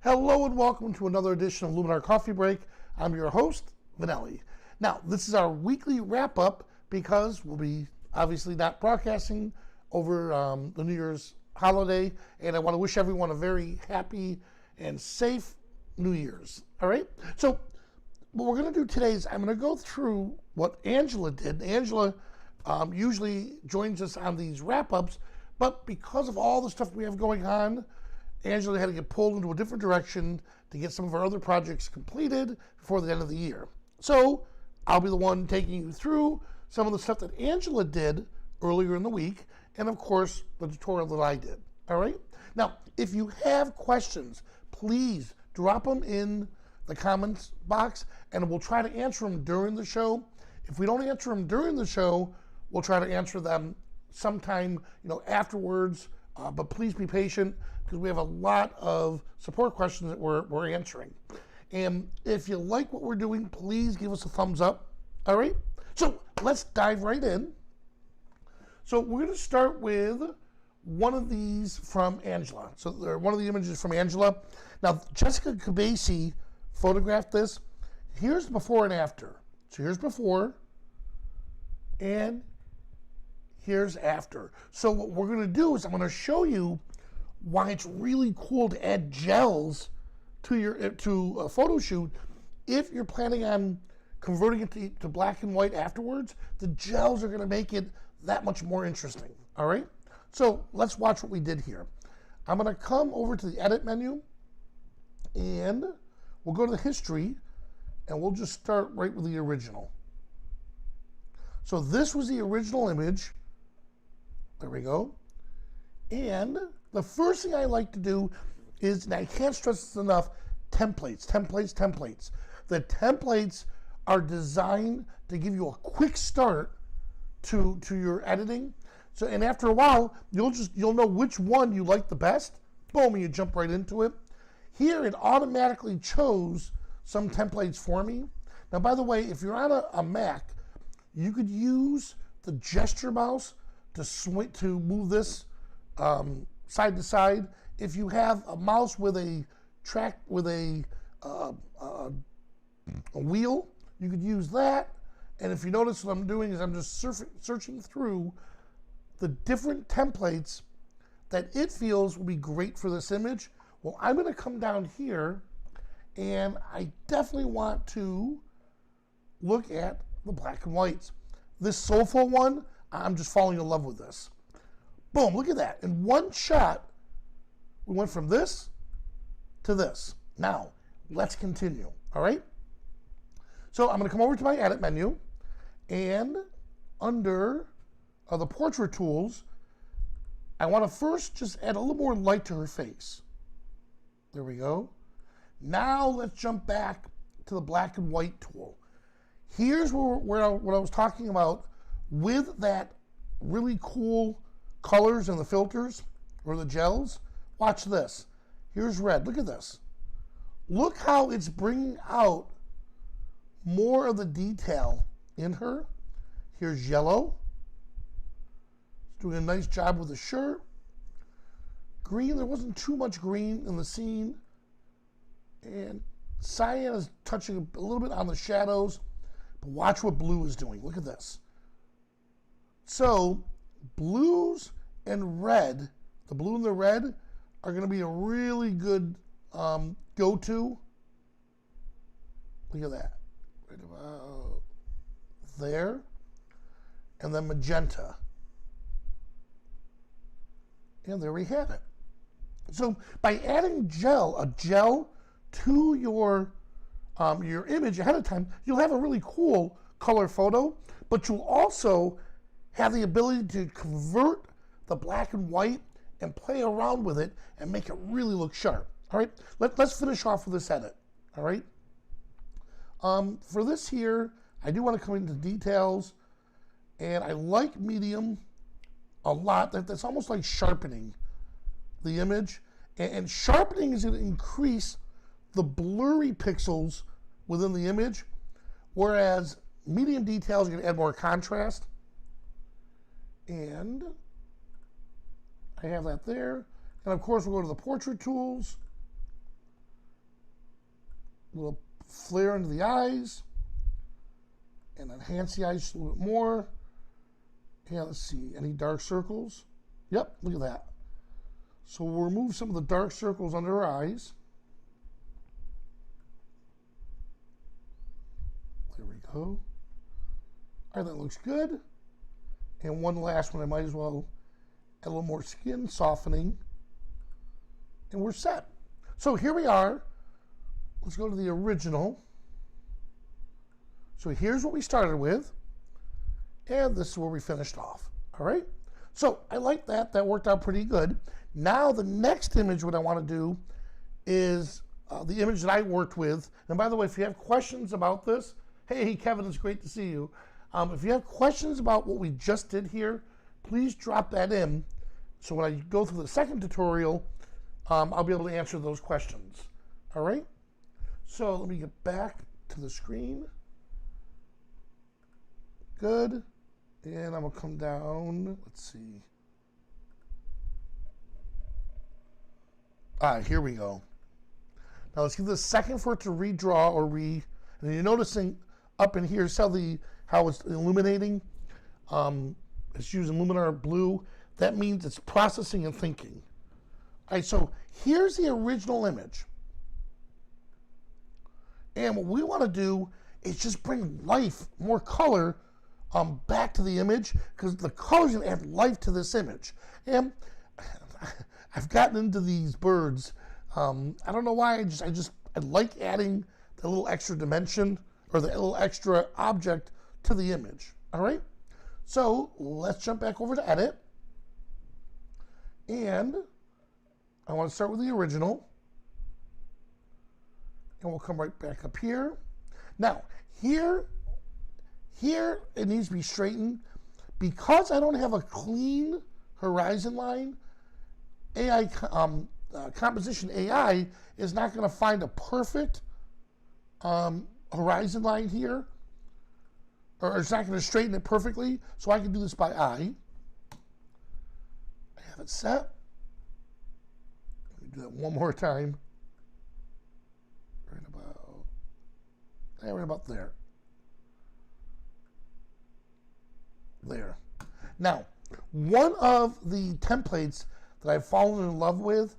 Hello and welcome to another edition of Luminar Coffee Break. I'm your host, Vanelli. Now, this is our weekly wrap-up because we'll be obviously not broadcasting over the New Year's holiday, and I want to wish everyone a very happy and safe New Year's. All right? So, what we're going to do today is I'm going to go through what Angela did. Angela usually joins us on these wrap-ups, but because of all the stuff we have going on, Angela had to get pulled into a different direction to get some of our other projects completed before the end of the year. So I'll be the one taking you through some of the stuff that Angela did earlier in the week, and of course, the tutorial that I did. All right? Now, if you have questions, please drop them in the comments box, and we'll try to answer them during the show. If we don't answer them during the show, we'll try to answer them sometime, afterwards. But please be patient because we have a lot of support questions that we're answering. And if you like what we're doing, please give us a thumbs up. All right? So let's dive right in. So we're going to start with one of these from Angela. So one of the images from Angela. Now, Jessica Cabasi photographed this. Here's the before and after. So here's before and here's after. So what we're going to do is I'm going to show you why it's really cool to add gels to a photo shoot. If you're planning on converting it to black and white afterwards, the gels are going to make it that much more interesting. All right? So let's watch what we did here. I'm going to come over to the edit menu and we'll go to the history and we'll just start right with the original. So this was the original image. There we go. And the first thing I like to do is, and I can't stress this enough, templates. The templates are designed to give you a quick start to your editing. So, and after a while, you'll know which one you like the best. Boom, and you jump right into it. Here, it automatically chose some templates for me. Now, by the way, if you're on a Mac, you could use the gesture mouse to move this side to side. If you have a mouse with a track with a wheel, you could use that. And if you notice what I'm doing is I'm just searching through the different templates that it feels will be great for this image. Well, I'm going to come down here, and I definitely want to look at the black and whites. This soulful one, I'm just falling in love with this. Boom, look at that. In one shot, we went from this to this. Now, let's continue, all right? So I'm going to come over to my edit menu, and under the portrait tools, I want to first just add a little more light to her face. There we go. Now let's jump back to the black and white tool. Here's what I was talking about with that really cool colors and the filters or the gels. Watch this. Here's red. Look at this. Look how it's bringing out more of the detail in her. Here's yellow. It's doing a nice job with the shirt. Green, there wasn't too much green in the scene. And cyan is touching a little bit on the shadows. But watch what blue is doing. Look at this. So, blues and red, the blue and the red, are going to be a really good go-to. Look at that. Right about there. And then magenta. And there we have it. So, by adding a gel to your image ahead of time, you'll have a really cool color photo, but you'll also have the ability to convert the black and white and play around with it and make it really look sharp. All right, let's finish off with this edit. All right. For this here, I do want to come into details, and I like medium a lot. That's almost like sharpening the image, and sharpening is going to increase the blurry pixels within the image, whereas medium details are going to add more contrast. And I have that there. And of course, we'll go to the portrait tools. little flare into the eyes and enhance the eyes a little bit more. And let's see, any dark circles? Yep, look at that. So we'll remove some of the dark circles under her eyes. There we go. All right, that looks good. And one last one, I might as well add a little more skin softening. And we're set. So here we are. Let's go to the original. So here's what we started with. And this is where we finished off. All right. So I like that. That worked out pretty good. Now the next image, what I want to do is the image that I worked with. And by the way, if you have questions about this, hey, Kevin, it's great to see you. If you have questions about what we just did here, please drop that in. So when I go through the second tutorial, I'll be able to answer those questions. All right. So let me get back to the screen. Good. And I'm going to come down. Let's see. All right, here we go. Now let's give this a second for it to redraw or and you're noticing up in here, see how it's illuminating? It's using Luminar blue. That means it's processing and thinking. All right, so here's the original image. And what we want to do is just bring life, more color, back to the image, because the color's going to add life to this image. And I've gotten into these birds. I don't know why. I like adding the little extra dimension or the little extra object to the image. All right. So let's jump back over to edit. And I want to start with the original. And we'll come right back up here. Now, here it needs to be straightened. Because I don't have a clean horizon line, composition AI is not going to find a perfect horizon line here, or it's not going to straighten it perfectly. So I can do this by eye. I have it set. Let me do that one more time. Right about there. There. Now, one of the templates that I've fallen in love with,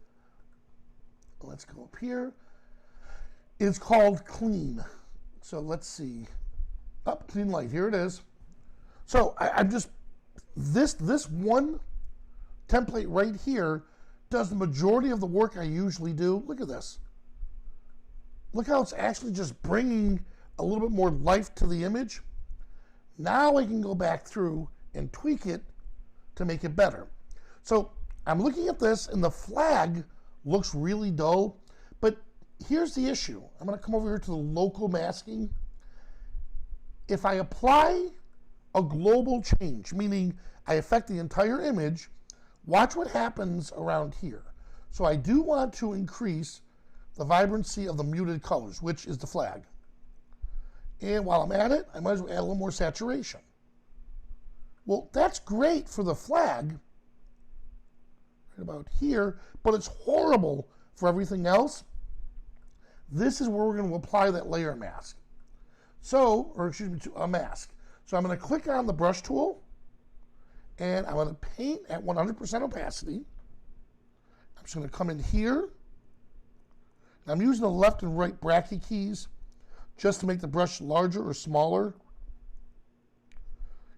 let's go up here, is called Clean. So let's see. Clean Light. Here it is. So I'm just, this one template right here does the majority of the work I usually do. Look at this. Look how it's actually just bringing a little bit more life to the image. Now I can go back through and tweak it to make it better. So I'm looking at this and the flag looks really dull, but here's the issue. I'm going to come over here to the local masking. If I apply a global change, meaning I affect the entire image, watch what happens around here. So I do want to increase the vibrancy of the muted colors, which is the flag. And while I'm at it, I might as well add a little more saturation. Well, that's great for the flag, right about here, but it's horrible for everything else. This is where we're going to apply that layer mask. So, or excuse me, a mask. So I'm going to click on the brush tool, and I'm going to paint at 100% opacity. I'm just going to come in here. I'm using the left and right bracket keys just to make the brush larger or smaller.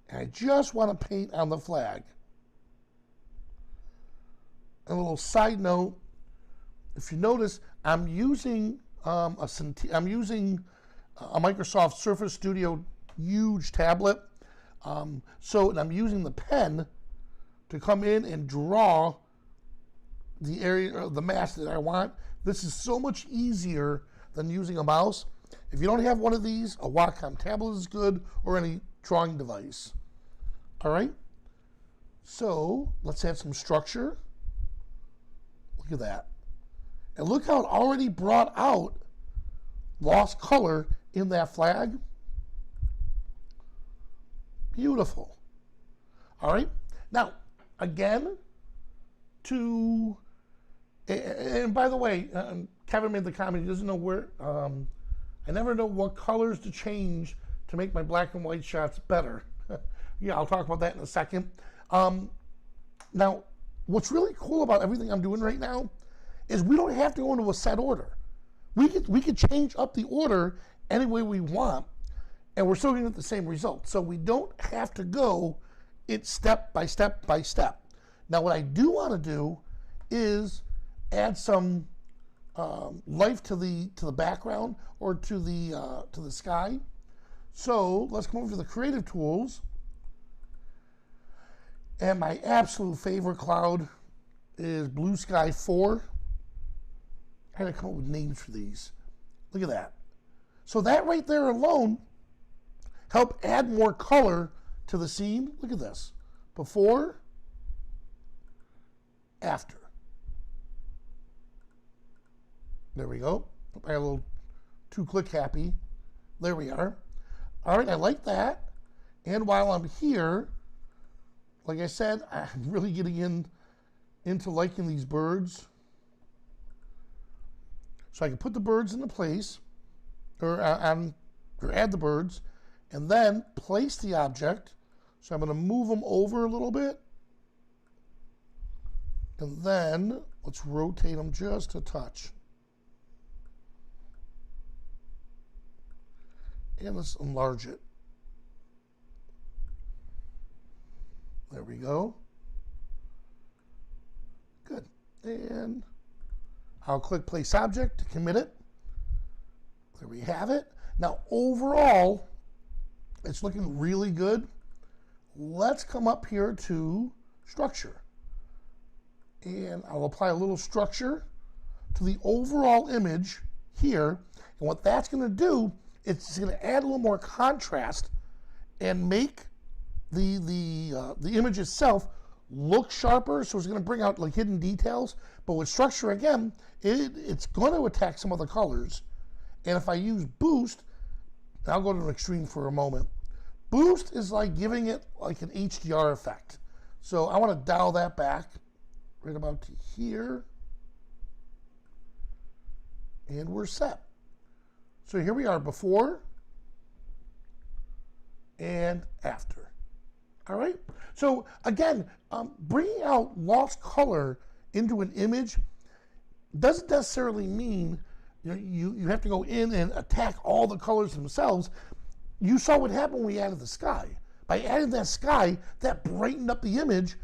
And I just want to paint on the flag. A little side note, if you notice, I'm using a Microsoft Surface Studio huge tablet. So I'm using the pen to come in and draw the area of the mask that I want. This is so much easier than using a mouse. If you don't have one of these, a Wacom tablet is good, or any drawing device. All right. So let's add some structure. Look at that. And look how it already brought out lost color in that flag. Beautiful. All right. Now, again, and by the way, Kevin made the comment, he doesn't know where I never know what colors to change to make my black and white shots better. Yeah, I'll talk about that in a second. Now, what's really cool about everything I'm doing right now is we don't have to go into a set order. We could change up the order any way we want, and we're still going to get the same result. So we don't have to go it step by step by step. Now, what I do want to do is add some life to the background or to the sky. So let's come over to the creative tools. And my absolute favorite cloud is Blue Sky 4. I had to come up with names for these. Look at that. So that right there alone helped add more color to the scene. Look at this. Before, after. There we go. I got a little two-click happy. There we are. All right, I like that. And while I'm here, like I said, I'm really getting into liking these birds. So I can put the birds into place, or add the birds, and then place the object. So I'm going to move them over a little bit. And then let's rotate them just a touch. And let's enlarge it. There we go. Good. And I'll click Place Object to commit it. There we have it. Now, overall, it's looking really good. Let's come up here to Structure. And I'll apply a little structure to the overall image here. And what that's going to do, it's going to add a little more contrast and make the image itself look sharper. So it's going to bring out like hidden details. But with structure, again, it's going to attack some of the colors. And if I use boost, I'll go to an extreme for a moment. Boost is like giving it like an HDR effect. So I want to dial that back right about to here. And we're set. So here we are before and after. All right. So again, bringing out lost color into an image doesn't necessarily mean you have to go in and attack all the colors themselves. You saw what happened when we added the sky. By adding that sky, that brightened up the image,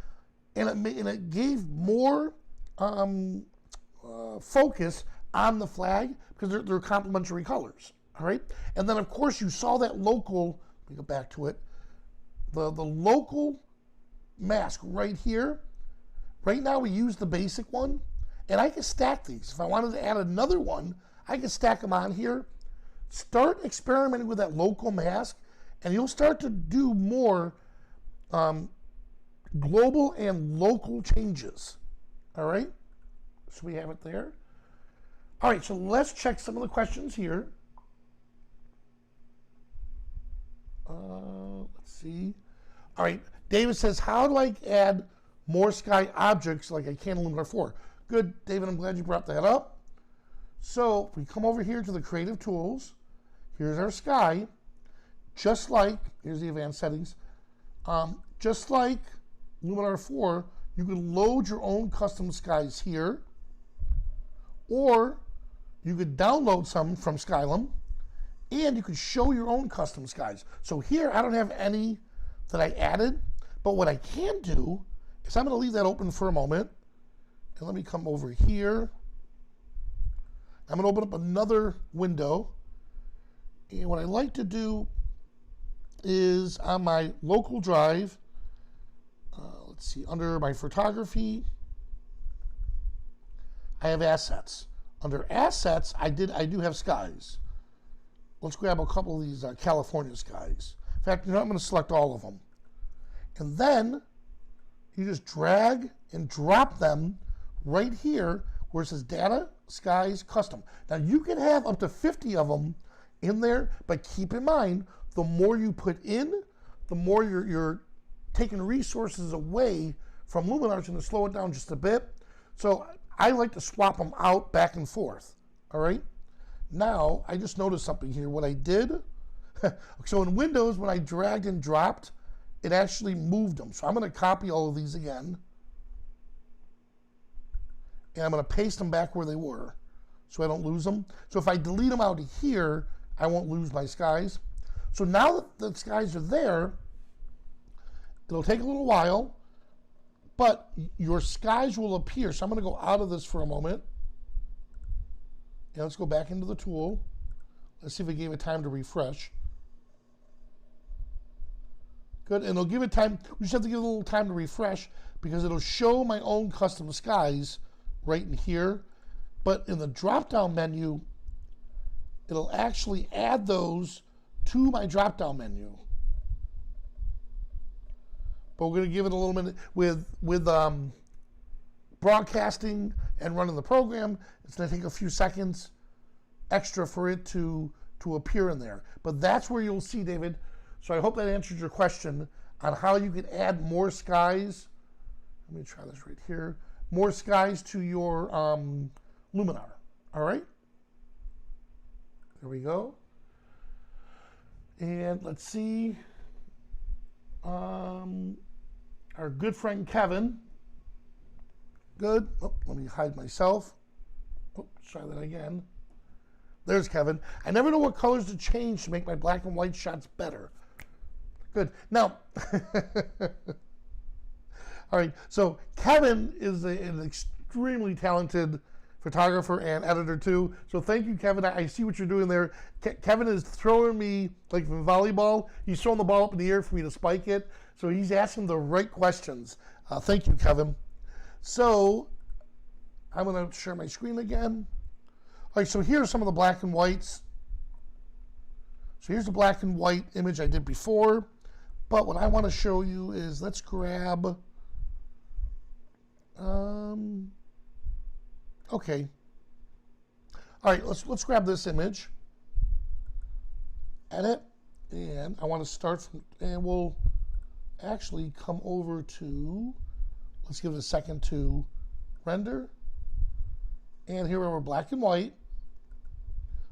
and it gave more focus on the flag because they're complementary colors. All right. And then of course you saw that local. Let me go back to it. The local mask right here. Right now we use the basic one, and I can stack these. If I wanted to add another one, I can stack them on here. Start experimenting with that local mask, and you'll start to do more global and local changes. All right, so we have it there. All right, so let's check some of the questions here. Let's see. All right, David says, how do I add more sky objects like I can in Luminar 4? Good, David, I'm glad you brought that up. So if we come over here to the creative tools, here's our sky. Just like, here's the advanced settings. Just like Luminar 4, you can load your own custom skies here, or you could download some from Skylum, and you could show your own custom skies. So here, I don't have any that I added, but what I can do is I'm going to leave that open for a moment, and let me come over here. I'm going to open up another window, and what I like to do is on my local drive, let's see, under my photography, I have assets. Under assets, I do have skies. Let's grab a couple of these California skies. In fact, I'm going to select all of them. And then you just drag and drop them right here where it says Data, Skies, Custom. Now you can have up to 50 of them in there, but keep in mind, the more you put in, the more you're taking resources away from Luminar. It's going to slow it down just a bit. So I like to swap them out back and forth. All right. Now, I just noticed something here. What I did, so in Windows, when I dragged and dropped, it actually moved them. So I'm going to copy all of these again. And I'm going to paste them back where they were so I don't lose them. So if I delete them out of here, I won't lose my skies. So now that the skies are there, it'll take a little while, but your skies will appear. So I'm going to go out of this for a moment. And let's go back into the tool. Let's see if it gave it time to refresh. Good, and it'll give it time. We just have to give it a little time to refresh because it'll show my own custom skies right in here. But in the drop-down menu, it'll actually add those to my drop-down menu. But we're going to give it a little minute with broadcasting and running the program. It's going to take a few seconds extra for it to appear in there. But that's where you'll see, David. So I hope that answers your question on how you can add more skies. Let me try this right here. More skies to your Luminar. All right. There we go. And let's see. Our good friend Kevin. Good. Oh, let me hide myself. Oh, try that again. There's Kevin. I never know what colors to change to make my black and white shots better. Good. Now, all right. So Kevin is an extremely talented photographer and editor too. So thank you, Kevin. I see what you're doing there. Kevin is throwing me like from volleyball. He's throwing the ball up in the air for me to spike it. So he's asking the right questions. Thank you, Kevin. So I'm going to share my screen again. All right, so here's some of the black and whites. So here's the black and white image I did before. But what I want to show you is, let's grab, okay. All right, let's grab this image, edit, and I want to start from, and we'll actually come over to, let's give it a second to render. And here we're black and white,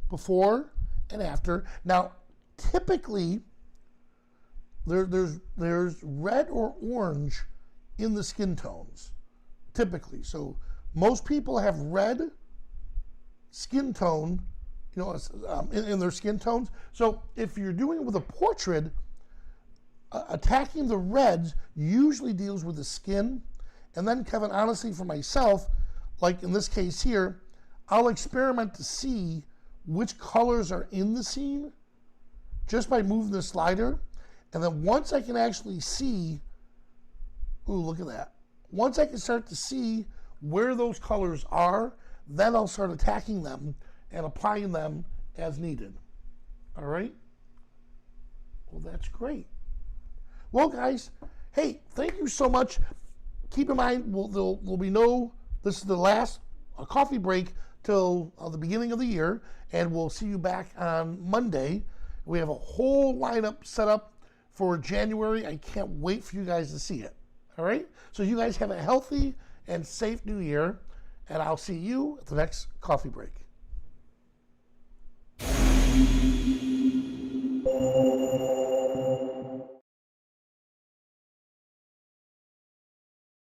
before and after. Now, typically, there's red or orange in the skin tones, typically. So most people have red skin tone, you know, in their skin tones. So if you're doing it with a portrait, attacking the reds usually deals with the skin. And then, Kevin, honestly, for myself, like in this case here, I'll experiment to see which colors are in the scene just by moving the slider. And then once I can actually see, ooh, look at that. Once I can start to see where those colors are, then I'll start attacking them and applying them as needed. All right? Well, that's great. Well, guys, hey, thank you so much. Keep in mind, there'll be no, this is the last coffee break till the beginning of the year, and we'll see you back on Monday. We have a whole lineup set up for January. I can't wait for you guys to see it. All right? So you guys have a healthy and safe new year, and I'll see you at the next coffee break.